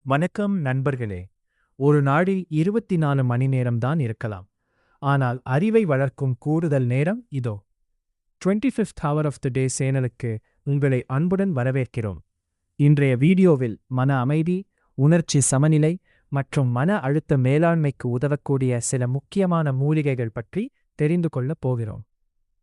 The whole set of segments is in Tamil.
வணக்கம் நண்பர்களே. ஒரு நாளில் 24 மணி நேரம்தான் இருக்கலாம். ஆனால் அறிவை வளர்க்கும் கூடுதல் நேரம் இதோ. 25th hour of the day சேனலுக்கு உங்களை அன்புடன் வரவேற்கிறோம். இன்றைய வீடியோவில் மன அமைதி, உணர்ச்சி சமநிலை மற்றும் மன அழுத்த மேலாண்மைக்கு உதவக்கூடிய சில முக்கியமான மூலிகைகள் பற்றி தெரிந்து கொள்ளப் போகிறோம்.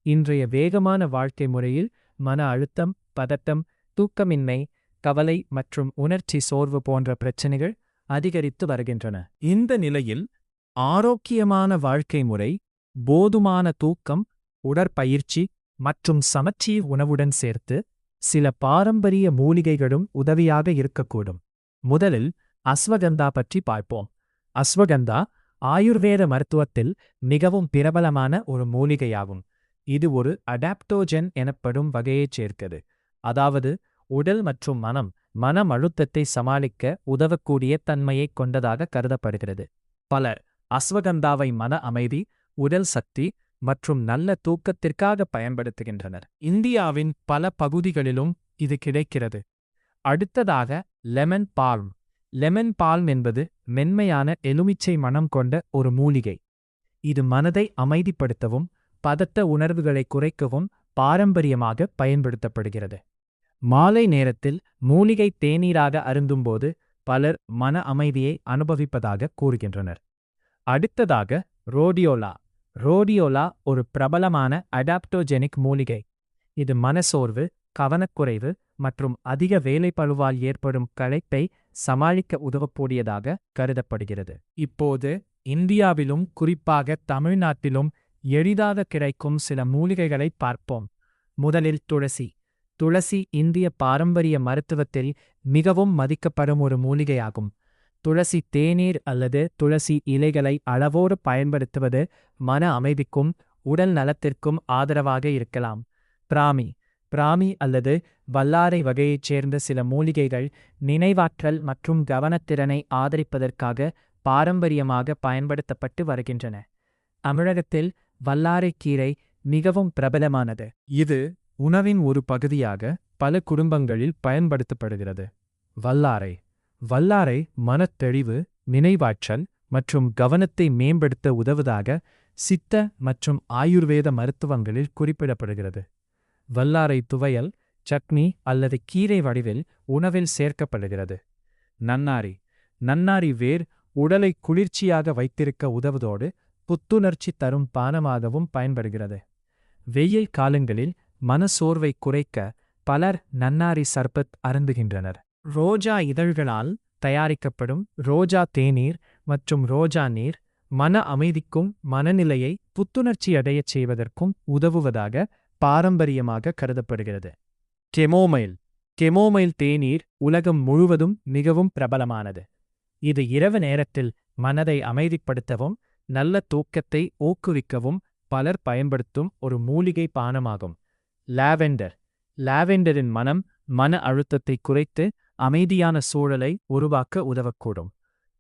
இன்றைய வேகமான வாழ்க்கை முறையில் மன அழுத்தம், பதட்டம், தூக்கமின்மை, கவலை மற்றும் உணர்ச்சி சோர்வு போன்ற பிரச்சினைகள் அதிகரித்து வருகின்றன. இந்த நிலையில் ஆரோக்கியமான வாழ்க்கை முறை, போதுமான தூக்கம், உடற்பயிற்சி மற்றும் சமச்சீர் உணவுடன் சேர்த்து சில பாரம்பரிய மூலிகைகளும் உதவியாக இருக்கக்கூடும். முதலில் அஸ்வகந்தா பற்றி பார்ப்போம். அஸ்வகந்தா ஆயுர்வேத மருத்துவத்தில் மிகவும் பிரபலமான ஒரு மூலிகையாகும். இது ஒரு அடாப்டோஜென் எனப்படும் வகையைச் சேர்க்கிறது. அதாவது உடல் மற்றும் மனம் அழுத்தத்தை சமாளிக்க உதவக்கூடிய தன்மையைக் கொண்டதாக கருதப்படுகிறது. பலர் அஸ்வகந்தாவை மன அமைதி, உடல் சக்தி மற்றும் நல்ல தூக்கத்திற்காக பயன்படுத்துகின்றனர். இந்தியாவின் பல பகுதிகளிலும் இது கிடைக்கிறது. அடுத்ததாக லெமன் பால்ம். லெமன் பால்ம் என்பது மென்மையான எலுமிச்சை மணம் கொண்ட ஒரு மூலிகை. இது மனதை அமைதிப்படுத்தவும் பதட்ட உணர்வுகளை குறைக்கவும் பாரம்பரியமாக பயன்படுத்தப்படுகிறது. மாலை நேரத்தில் மூலிகை தேநீராக அருந்தும்போது பலர் மன அமைதியை அனுபவிப்பதாக கூறுகின்றனர். அடுத்ததாக ரோடியோலா. ரோடியோலா ஒரு பிரபலமான அடாப்டோஜெனிக் மூலிகை. இது மனசோர்வு, கவனக்குறைவு மற்றும் அதிக வேலைப்பளுவால் ஏற்படும் களைப்பை சமாளிக்க உதவக்கூடியதாக கருதப்படுகிறது. இப்போது இந்தியாவிலும் குறிப்பாக தமிழ்நாட்டிலும் எளிதாக கிடைக்கும் சில மூலிகைகளை பார்ப்போம். முதலில் துளசி. துளசி இந்திய பாரம்பரிய மருத்துவத்தில் மிகவும் மதிக்கப்படும் ஒரு மூலிகையாகும். துளசி தேநீர் அல்லது துளசி இலைகளை அளவோடு பயன்படுத்துவது மன அமைதிக்கும் உடல் நலத்திற்கும் ஆதரவாக இருக்கலாம். பிராமி. பிராமி அல்லது வல்லாரை வகையைச் சேர்ந்த சில மூலிகைகள் நினைவாற்றல் மற்றும் கவனத்திறனை ஆதரிப்பதற்காக பாரம்பரியமாக பயன்படுத்தப்பட்டு வருகின்றன. தமிழகத்தில் வல்லாரைக்கீரை மிகவும் பிரபலமானது. இது உணவின் ஒரு பகுதியாக பல குடும்பங்களில் பயன்படுத்தப்படுகிறது. வல்லாரை. வல்லாரை மனத்தெளிவு, நினைவாற்றல் மற்றும் கவனத்தை மேம்படுத்த உதவுவதாக சித்த மற்றும் ஆயுர்வேத மருத்துவங்களில் குறிப்பிடப்படுகிறது. வல்லாரை துவையல், சட்னி அல்லது கீரை வடிவில் உணவில் சேர்க்கப்படுகிறது. நன்னாரி. நன்னாரி வேர் உடலை குளிர்ச்சியாக வைத்திருக்க உதவுவதோடு புத்துணர்ச்சி தரும் பானமாகவும் பயன்படுகிறது. வெயில் காலங்களில் மனசோர்வை குறைக்க பலர் நன்னாரி சர்பத் அருந்துகின்றனர். ரோஜா இதழ்களால் தயாரிக்கப்படும் ரோஜா தேநீர் மற்றும் ரோஜா நீர் மன அமைதிக்கும் மனநிலையை புத்துணர்ச்சியடையச் செய்வதற்கும் உதவுவதாக பாரம்பரியமாக கருதப்படுகிறது. கெமோமைல். கெமோமைல் தேநீர் உலகம் முழுவதும் மிகவும் பிரபலமானது. இது இரவு நேரத்தில் மனதை அமைதிப்படுத்தவும் நல்ல தூக்கத்தை ஊக்குவிக்கவும் பலர் பயன்படுத்தும் ஒரு மூலிகை பானமாகும். லாவெண்டர். லாவெண்டரின் மனம் மன அழுத்தத்தை குறைத்து அமைதியான சூழலை உருவாக்க உதவக்கூடும்.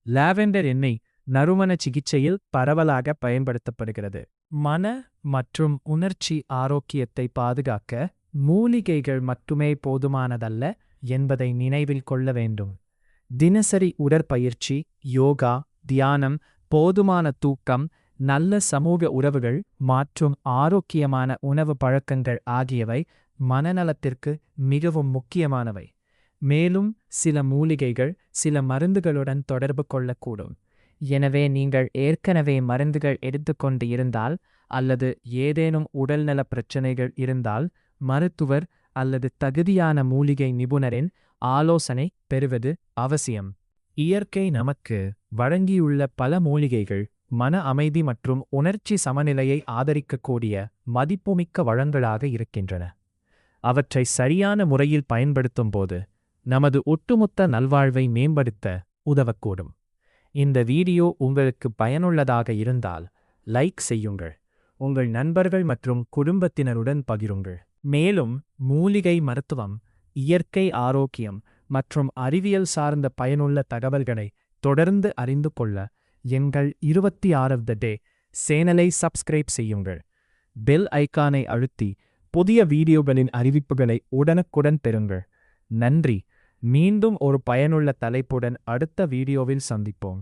லாவெண்டர் எண்ணெய் நறுமண சிகிச்சையில் பரவலாக பயன்படுத்தப்படுகிறது. மன மற்றும் உணர்ச்சி ஆரோக்கியத்தை பாதுகாக்க மூலிகைகள் மட்டுமே போதுமானதல்ல என்பதை நினைவில் கொள்ள வேண்டும். தினசரி உடற்பயிற்சி, யோகா, தியானம், போதுமான தூக்கம், நல்ல சமூக உறவுகள் மற்றும் ஆரோக்கியமான உணவு பழக்கங்கள் ஆகியவை மனநலத்திற்கு மிகவும் முக்கியமானவை. மேலும் சில மூலிகைகள் சில மருந்துகளுடன் தொடர்பு கொள்ளக்கூடும். எனவே நீங்கள் ஏற்கனவே மருந்துகள் எடுத்துக்கொண்டு இருந்தால் அல்லது ஏதேனும் உடல்நல பிரச்சினைகள் இருந்தால் மருத்துவர் அல்லது தகுதியான மூலிகை நிபுணரின் ஆலோசனை பெறுவது அவசியம். இயற்கை நமக்கு வழங்கியுள்ள பல மூலிகைகள் மன அமைதி மற்றும் உணர்ச்சி சமநிலையை ஆதரிக்கக்கூடிய மதிப்புமிக்க வளங்களாக இருக்கின்றன. அவற்றை சரியான முறையில் பயன்படுத்தும்போது நமது ஒட்டுமொத்த நல்வாழ்வை மேம்படுத்த உதவக்கூடும். இந்த வீடியோ உங்களுக்கு பயனுள்ளதாக இருந்தால் லைக் செய்யுங்கள். உங்கள் நண்பர்கள் மற்றும் குடும்பத்தினருடன் பகிருங்கள். மேலும் மூலிகை மருத்துவம், இயற்கை ஆரோக்கியம் மற்றும் அறிவியல் சார்ந்த பயனுள்ள தகவல்களை தொடர்ந்து அறிந்து கொள்ள எங்கள் 26th day சேனலை சப்ஸ்கிரைப் செய்யுங்கள். பெல் ஐகானை அழுத்தி புதிய வீடியோகளின் அறிவிப்புகளை உடனுக்குடன் பெறுங்கள். நன்றி. மீண்டும் ஒரு பயனுள்ள தலைப்புடன் அடுத்த வீடியோவில் சந்திப்போம்.